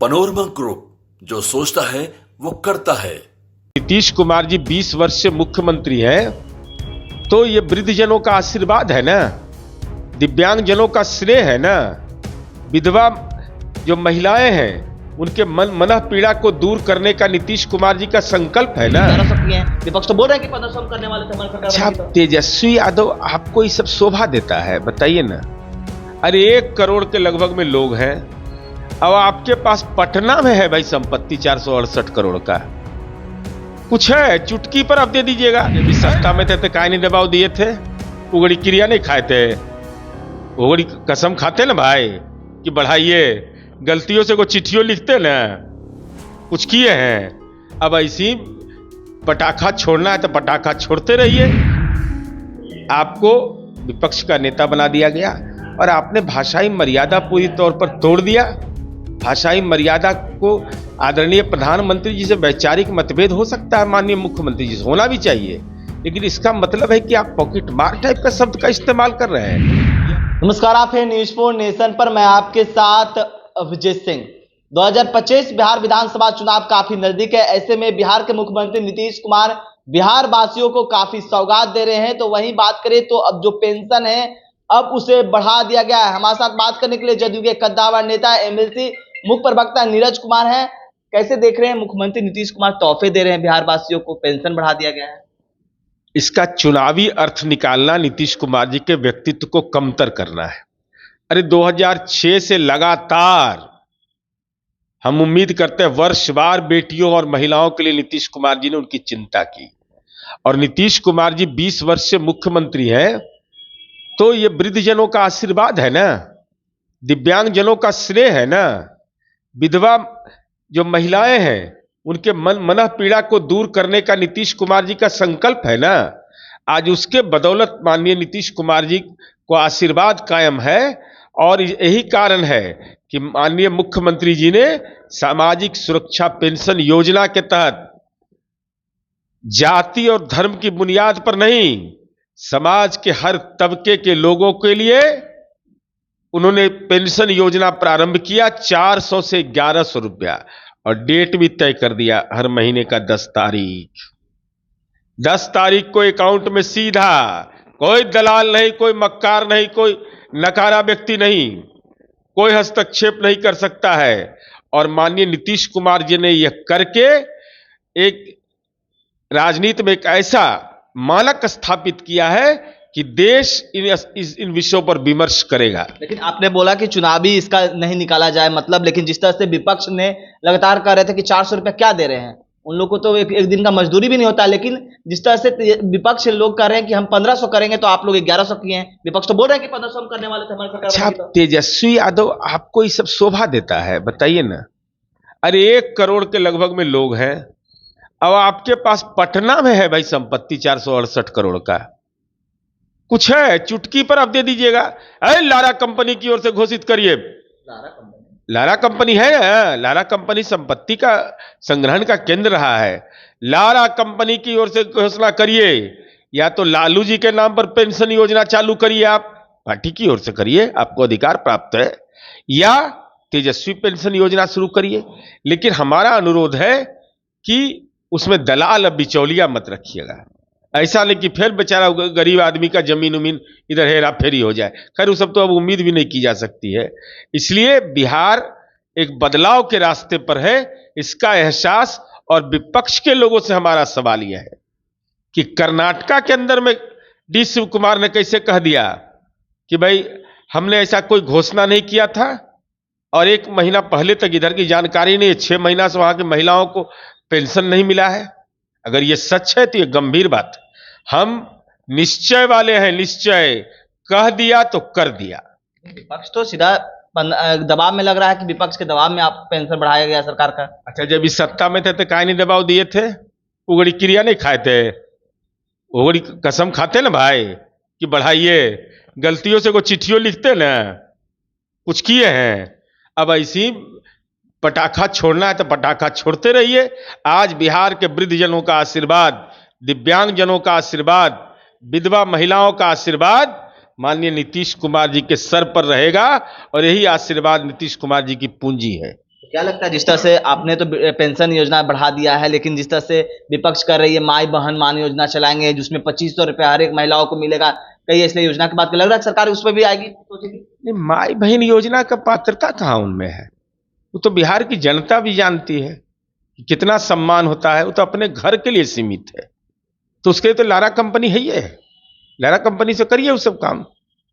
Panorama group, जो सोचता है वो करता है। नीतीश कुमार जी 20 वर्ष से मुख्यमंत्री हैं, तो ये वृद्धजनों का आशीर्वाद है ना, दिव्यांगजनों का स्नेह है ना, विधवा जो महिलाएं हैं उनके मन पीड़ा को दूर करने का नीतीश कुमार जी का संकल्प है ना। विपक्ष तो बोल रहे हैं कि प्रदर्शन करने वाले थे। अच्छा, तेजस्वी यादव आपको ये सब शोभा देता है? बताइए ना। अरे 1 करोड़ के लगभग में लोग हैं। अब आपके पास पटना में है भाई संपत्ति 468 करोड़ का, कुछ है चुटकी पर आप दे दीजिएगा। जब सत्ता में थे तो काहे नहीं दबाव दिए थे? उगड़ी क्रिया नहीं खाए थे? उगड़ी कसम खाते ना भाई कि बढ़ाइए, गलतियों से कोई चिट्ठियों लिखते ना, कुछ किए हैं। अब ऐसी पटाखा छोड़ना है तो पटाखा छोड़ते रहिए। आपको विपक्ष का नेता बना दिया गया और आपने भाषाई मर्यादा पूरी तौर पर तोड़ दिया। भाषाई मर्यादा को आदरणीय प्रधानमंत्री जी से वैचारिक मतभेद हो सकता है, माननीय मुख्यमंत्री जी से होना भी चाहिए, लेकिन इसका मतलब है कि आप पॉकेट मार टाइप का शब्द का इस्तेमाल कर रहे हैं। नमस्कार, आप हैं न्यूज 4 नेशन पर, मैं आपके साथ अभिजीत सिंह। 2025 बिहार विधानसभा चुनाव काफी नजदीक है। ऐसे में बिहार के मुख्यमंत्री नीतीश कुमार बिहार वासियों को काफी सौगात दे रहे हैं। तो वहीं बात करें तो अब जो पेंशन है अब उसे बढ़ा दिया गया है। हमारे साथ बात करने के लिए जदयू के कद्दावर नेता एमएलसी मुख्य प्रवक्ता नीरज कुमार हैं। कैसे देख रहे हैं मुख्यमंत्री नीतीश कुमार तोहफे दे रहे हैं बिहार वासियों को, पेंशन बढ़ा दिया गया है? इसका चुनावी अर्थ निकालना नीतीश कुमार जी के व्यक्तित्व को कमतर करना है। अरे 2006 से लगातार हम उम्मीद करते हैं वर्षवार बेटियों और महिलाओं के लिए नीतीश कुमार जी ने उनकी चिंता की, और नीतीश कुमार जी 20 वर्ष से मुख्यमंत्री हैं, तो ये वृद्धजनों का आशीर्वाद है ना, दिव्यांगजनों का स्नेह है ना, विधवा जो महिलाएं हैं उनके मन पीड़ा को दूर करने का नीतीश कुमार जी का संकल्प है ना। आज उसके बदौलत माननीय नीतीश कुमार जी को आशीर्वाद कायम है, और यही कारण है कि माननीय मुख्यमंत्री जी ने सामाजिक सुरक्षा पेंशन योजना के तहत जाति और धर्म की बुनियाद पर नहीं, समाज के हर तबके के लोगों के लिए उन्होंने पेंशन योजना प्रारंभ किया। 400 से 1100 रुपया, और डेट भी तय कर दिया, हर महीने का 10 तारीख को अकाउंट में सीधा। कोई दलाल नहीं, कोई मक्कार नहीं, कोई नकारा व्यक्ति नहीं, कोई हस्तक्षेप नहीं कर सकता है। और माननीय नीतीश कुमार जी ने यह करके एक राजनीति में एक ऐसा मानक स्थापित किया है कि देश इन विषयों पर विमर्श करेगा। लेकिन आपने बोला कि चुनावी इसका नहीं निकाला जाए मतलब, लेकिन जिस तरह से विपक्ष ने लगातार कह रहे थे कि 400 रुपया क्या दे रहे हैं, उन लोग को तो एक दिन का मजदूरी भी नहीं होता। लेकिन जिस तरह से विपक्ष लोग कह रहे हैं कि हम 1500 करेंगे, तो आप लोग 1100 किए हैं। विपक्ष तो बोल रहे हैं कि प्रदर्शन करने वाले थे हमारी सरकार। अच्छा, तेजस्वी यादव आपको ये सब शोभा देता है? बताइए ना। अरे 1 करोड़ के लगभग में लोग हैं। अब आपके पास पटना में है भाई संपत्ति 468 करोड़ का, कुछ है चुटकी पर आप दे दीजिएगा। अरे लारा कंपनी की ओर से घोषित करिए। लारा कंपनी है ना, लारा कंपनी संपत्ति का संग्रहण का केंद्र रहा है। लारा कंपनी की ओर से घोषणा करिए, या तो लालू जी के नाम पर पेंशन योजना चालू करिए, आप पार्टी की ओर से करिए, आपको अधिकार प्राप्त है, या तेजस्वी पेंशन योजना शुरू करिए। लेकिन हमारा अनुरोध है कि उसमें दलाल अब बिचौलिया मत रखिएगा। ऐसा नहीं कि फिर बेचारा गरीब आदमी का जमीन उमीन इधर हेरा फेरी हो जाए। खैर, वो सब तो अब उम्मीद भी नहीं की जा सकती है। इसलिए बिहार एक बदलाव के रास्ते पर है, इसका एहसास। और विपक्ष के लोगों से हमारा सवाल यह है कि कर्नाटका के अंदर में डी शिव कुमार ने कैसे कह दिया कि भाई हमने ऐसा कोई घोषणा नहीं किया था, और 1 महीना पहले तक इधर की जानकारी नहीं है, 6 महीना से वहां की महिलाओं को पेंशन नहीं मिला है। अगर ये सच है तो ये गंभीर बात है। हम निश्चय वाले हैं, निश्चय कह दिया तो कर दिया। विपक्ष तो सीधा दबाव में लग रहा है कि विपक्ष के दबाव में आप पेंशन बढ़ाया गया सरकार का। अच्छा, जब इस सत्ता में थे तो काहे नहीं दबाव दिए थे? उगड़ी क्रिया नहीं खाए थे? उगड़ी कसम खाते ना भाई कि बढ़ाइए, गलतियों से कोई चिट्ठियों लिखते ना, कुछ किए हैं। अब ऐसी पटाखा छोड़ना है तो पटाखा छोड़ते रहिए। आज बिहार के वृद्धजनों का आशीर्वाद, दिव्यांगजनों का आशीर्वाद, विधवा महिलाओं का आशीर्वाद माननीय नीतीश कुमार जी के सर पर रहेगा, और यही आशीर्वाद नीतीश कुमार जी की पूंजी है। क्या लगता है जिस तरह से आपने तो पेंशन योजना बढ़ा दिया है, लेकिन जिस तरह से विपक्ष कर रही है माई बहन मान योजना चलाएंगे जिसमें 2500 रुपया हर एक महिलाओं को मिलेगा, कई ऐसी योजना की बात लग रहा है सरकार उस पर भी आएगी, सोचेगी? नहीं, माई बहन योजना का पात्रता कहाँ उनमें है? वो तो बिहार की जनता भी जानती है कि कितना सम्मान होता है। वो तो अपने घर के लिए सीमित है, तो उसके लिए तो लारा कंपनी है ही है। लारा कंपनी से करिए वो सब काम,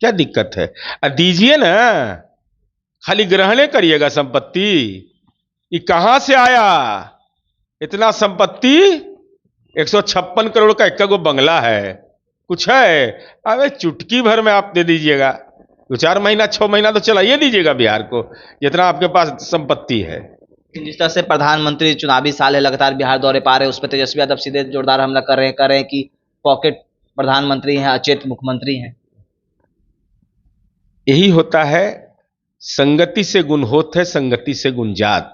क्या दिक्कत है? दीजिए ना, खाली ग्रहणे करिएगा संपत्ति। ये कहां से आया इतना संपत्ति? 156 करोड़ का एक गो बंगला है, कुछ है? अबे चुटकी भर में आप दे दीजिएगा, 2-4 महीना 6 महीना तो चलाइए दीजिएगा बिहार को, जितना आपके पास संपत्ति है। जिस तरह से प्रधानमंत्री चुनावी साल है, लगातार बिहार दौरे पा रहे हैं, उस पर तेजस्वी यादव सीधे जोरदार हमला कर रहे हैं कि पॉकेट प्रधानमंत्री हैं, अचेत मुख्यमंत्री हैं। यही होता है, संगति से गुण होत है, संगति से गुण जात।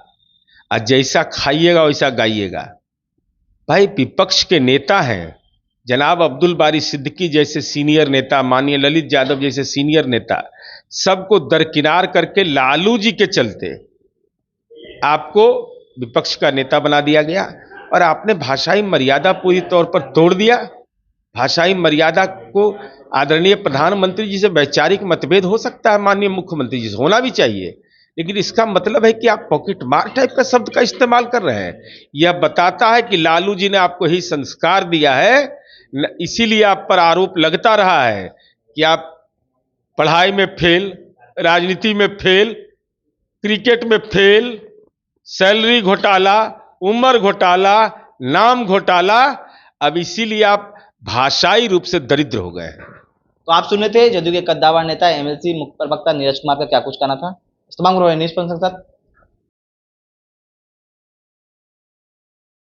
आज जैसा खाइएगा वैसा गाइएगा। भाई विपक्ष के नेता हैं, जनाब अब्दुल बारी सिद्दीकी जैसे सीनियर नेता, माननीय ललित यादव जैसे सीनियर नेता, सबको दरकिनार करके लालू जी के चलते आपको विपक्ष का नेता बना दिया गया और आपने भाषाई मर्यादा पूरी तौर पर तोड़ दिया। भाषाई मर्यादा को आदरणीय प्रधानमंत्री जी से वैचारिक मतभेद हो सकता है, माननीय मुख्यमंत्री जी से होना भी चाहिए, लेकिन इसका मतलब है कि आप पॉकेट मार टाइप का शब्द का इस्तेमाल कर रहे हैं। यह बताता है कि लालू जी ने आपको ही संस्कार दिया है, इसीलिए आप पर आरोप लगता रहा है कि आप पढ़ाई में फेल, राजनीति में फेल, क्रिकेट में फेल, सैलरी घोटाला, उम्र घोटाला, नाम घोटाला, अब इसीलिए आप भाषाई रूप से दरिद्र हो गए हैं। तो आप सुने थे जदयू के कद्दावर नेता एमएलसी मुख्य प्रवक्ता नीरज कुमार का क्या कुछ कहना था। इस तमाम न्यूज़ पर